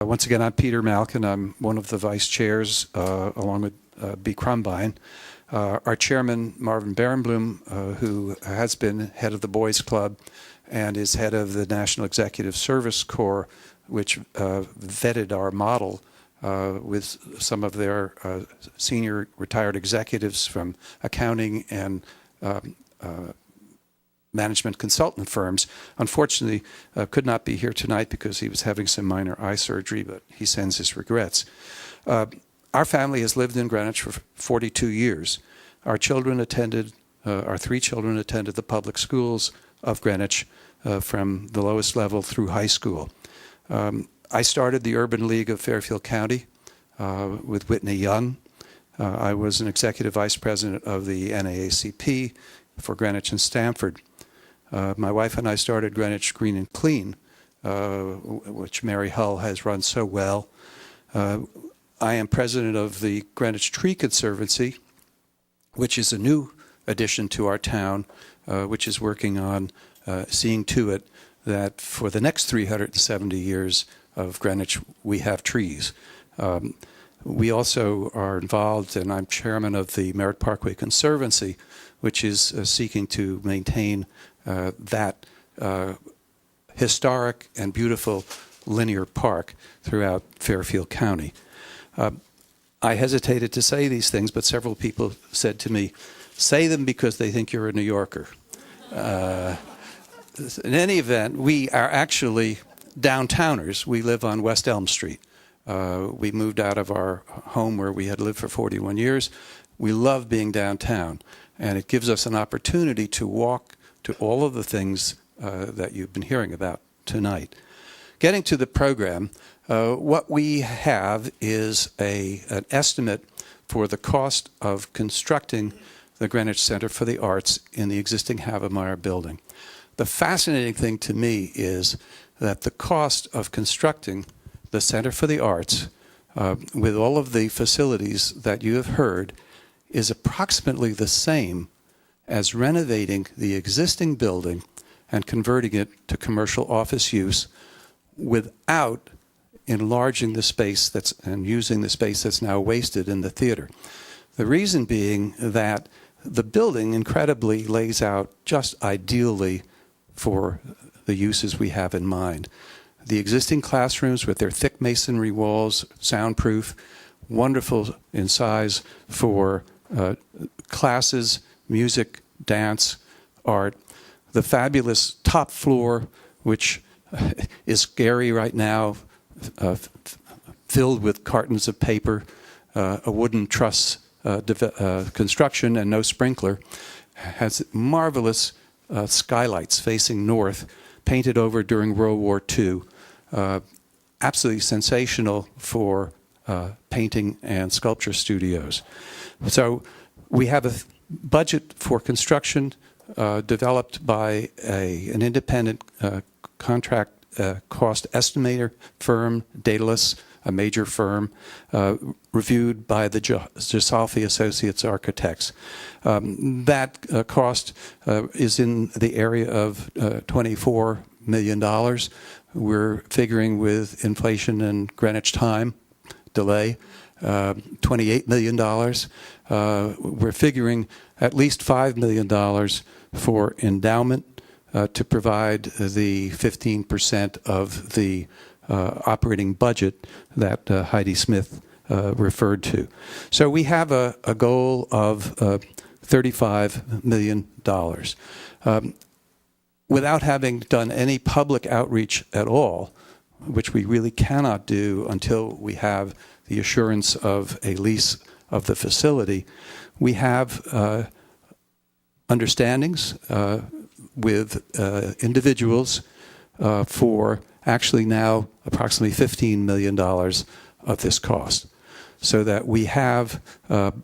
Once again, I'm Peter Malkin. I'm one of the vice chairs, along with B. Crumbine. Our chairman, Marvin Barenblum, who has been head of the Boys Club and is head of the National Executive Service Corps, which vetted our model with some of their senior retired executives from accounting and management consultant firms, unfortunately could not be here tonight because he was having some minor eye surgery, but he sends his regrets. Our family has lived in Greenwich for 42 years. Our children attended, our 3 children attended the public schools of Greenwich from the lowest level through high school. I started the Urban League of Fairfield County with Whitney Young. I was an executive vice president of the NAACP for Greenwich and Stamford. My wife and I started Greenwich Green and Clean, which Mary Hull has run so well. I am president of the Greenwich Tree Conservancy, which is a new addition to our town, which is working on seeing to it that for the next 370 years of Greenwich, we have trees. We also are involved, and I'm chairman of the Merritt Parkway Conservancy, which is seeking to maintain that historic and beautiful linear park throughout Fairfield County. I hesitated to say these things, but several people said to me, say them because they think you're a New Yorker. In any event, we are actually downtowners. We live on West Elm Street. We moved out of our home where we had lived for 41 years. We love being downtown, and it gives us an opportunity to walk to all of the things that you've been hearing about tonight. Getting to the program, what we have is an estimate for the cost of constructing the Greenwich Center for the Arts in the existing Havemeyer building. The fascinating thing to me is that the cost of constructing the Center for the Arts with all of the facilities that you have heard is approximately the same as renovating the existing building and converting it to commercial office use without enlarging the space and using the space that's now wasted in the theater. The reason being that the building incredibly lays out just ideally for the uses we have in mind. The existing classrooms with their thick masonry walls, soundproof, wonderful in size for classes, music, dance, art. The fabulous top floor, which is scary right now, filled with cartons of paper, a wooden truss construction and no sprinkler, has marvelous skylights facing north, painted over during World War II. Absolutely sensational for painting and sculpture studios. So we have a budget for construction developed by an independent contract cost estimator firm, Daedalus, a major firm, reviewed by the Gisolfi Associates Architects. That cost is in the area of $24 million. We're figuring with inflation and Greenwich time delay, $28 million. We're figuring at least $5 million for endowment to provide the 15% of the operating budget that Heidi Smith referred to. So we have a goal of $35 million. Without having done any public outreach at all, which we really cannot do until we have the assurance of a lease of the facility, we have understandings with individuals for actually now approximately $15 million of this cost, so that we have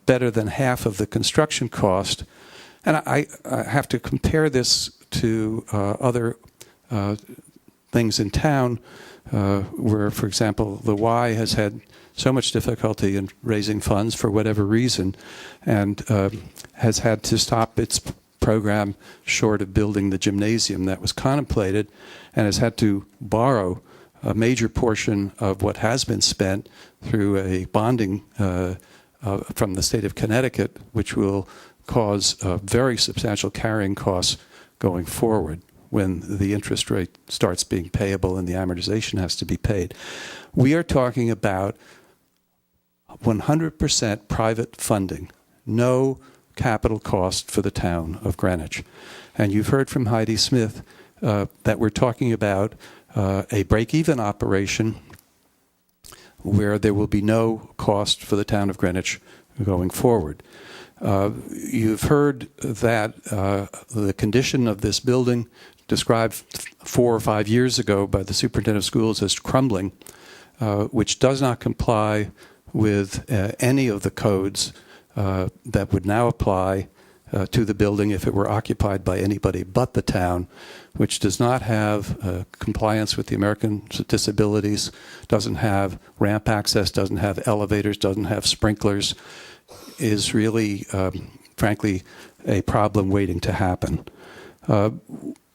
better than half of the construction cost. And I have to compare this to other things in town where, for example, the Y has had so much difficulty in raising funds for whatever reason and has had to stop its program short of building the gymnasium that was contemplated and has had to borrow a major portion of what has been spent through a bonding from the state of Connecticut, which will cause very substantial carrying costs going forward when the interest rate starts being payable and the amortization has to be paid. We are talking about 100% private funding, no capital cost for the town of Greenwich. And you've heard from Heidi Smith that we're talking about a break-even operation where there will be no cost for the town of Greenwich going forward. You've heard that the condition of this building, described 4 or 5 years ago by the superintendent of schools as crumbling, which does not comply with any of the codes that would now apply to the building if it were occupied by anybody but the town, which does not have compliance with the Americans with Disabilities, doesn't have ramp access, doesn't have elevators, doesn't have sprinklers, is really, frankly, a problem waiting to happen.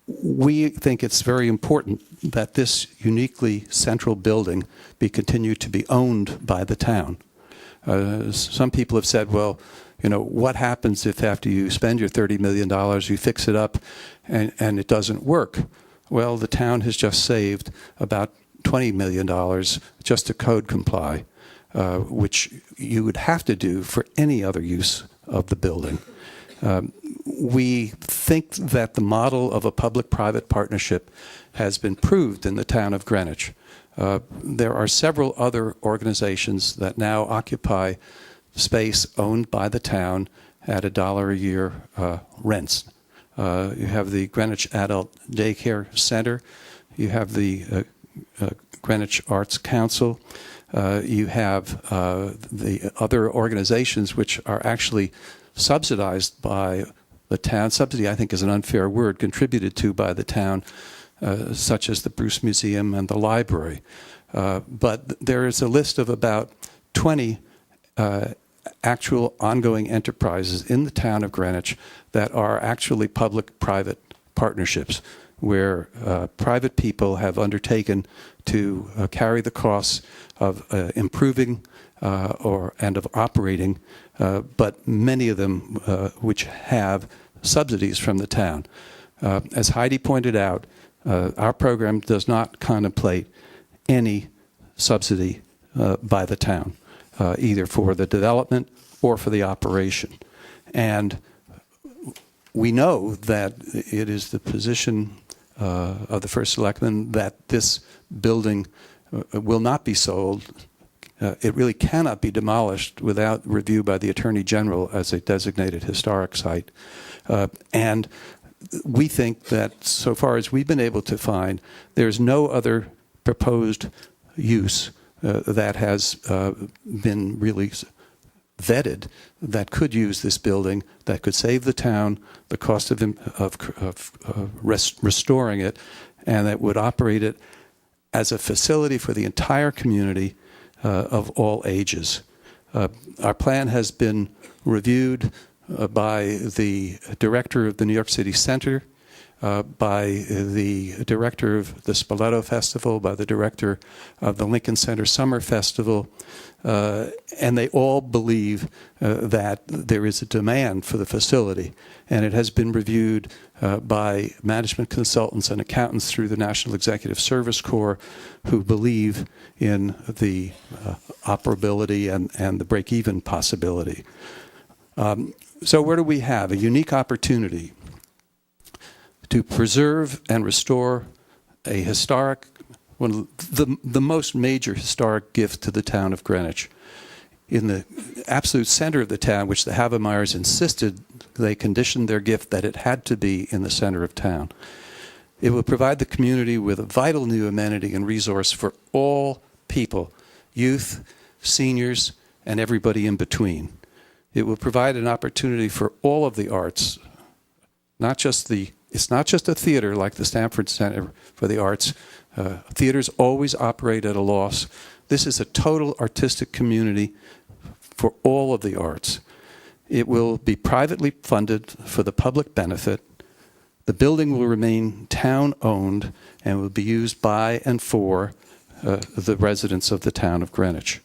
We think it's very important that this uniquely central building be continued to be owned by the town. Some people have said, well, you know, what happens if after you spend your $30 million, you fix it up and it doesn't work? Well, the town has just saved about $20 million just to code comply, which you would have to do for any other use of the building. We think that the model of a public-private partnership has been proved in the town of Greenwich. There are several other organizations that now occupy space owned by the town at $1 a year rents. You have the Greenwich Adult Daycare Center. You have the Greenwich Arts Council. You have the other organizations which are actually subsidized by the town. Subsidy, I think, is an unfair word, contributed to by the town, such as the Bruce Museum and the library. But there is a list of about 20 actual ongoing enterprises in the town of Greenwich that are actually public-private partnerships where private people have undertaken to carry the costs of improving and of operating, but many of them which have subsidies from the town. As Heidi pointed out, our program does not contemplate any subsidy by the town, either for the development or for the operation. And we know that it is the position of the First Selectman that this building will not be sold. It really cannot be demolished without review by the Attorney General as a designated historic site. And we think that so far as we've been able to find, there's no other proposed use that has been really vetted that could use this building, that could save the town the cost of restoring it, and that would operate it as a facility for the entire community of all ages. Our plan has been reviewed by the director of the New York City Center, by the director of the Spoleto Festival, by the director of the Lincoln Center Summer Festival, and they all believe that there is a demand for the facility. And it has been reviewed by management consultants and accountants through the National Executive Service Corps who believe in the operability and the break-even possibility. So what do we have? A unique opportunity to preserve and restore a historic, one of the most major historic gift to the town of Greenwich. In the absolute center of the town, which the Havemeyers insisted, they conditioned their gift that it had to be in the center of town. It will provide the community with a vital new amenity and resource for all people, youth, seniors, and everybody in between. It will provide an opportunity for all of the arts, it's not just a theater like the Stamford Center for the Arts. Theaters always operate at a loss. This is a total artistic community for all of the arts. It will be privately funded for the public benefit. The building will remain town-owned and will be used by and for the residents of the town of Greenwich.